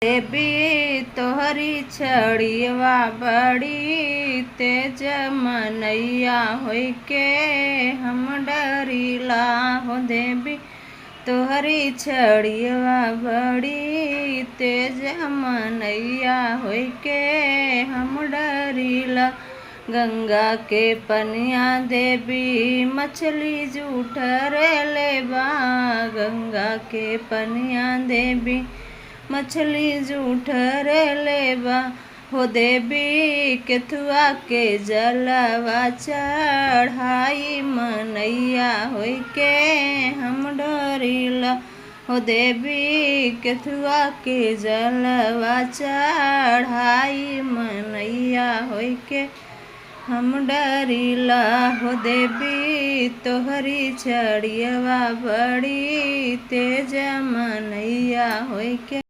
देवी तोहरी छड़ियवा बड़ी तेज मनैया होई के हम डरीला हो। देवी तोहरी छड़ियवा बड़ी तेज मनैया होई के हम डरीला। गंगा के पनिया देवी मछली जूठ रे लेबा। गंगा के पनिया देवी मछली जूठ रे लेबा हो। देवी केथुआ के जलवा चढ़ाई मनैया होई के हम डरीला हो। देवी केथुआ के जलवा चढ़ाई मनैया होई के हम डरीला हो। देवी तोहरी छड़ियवा बड़ी तेज मनैया होई के।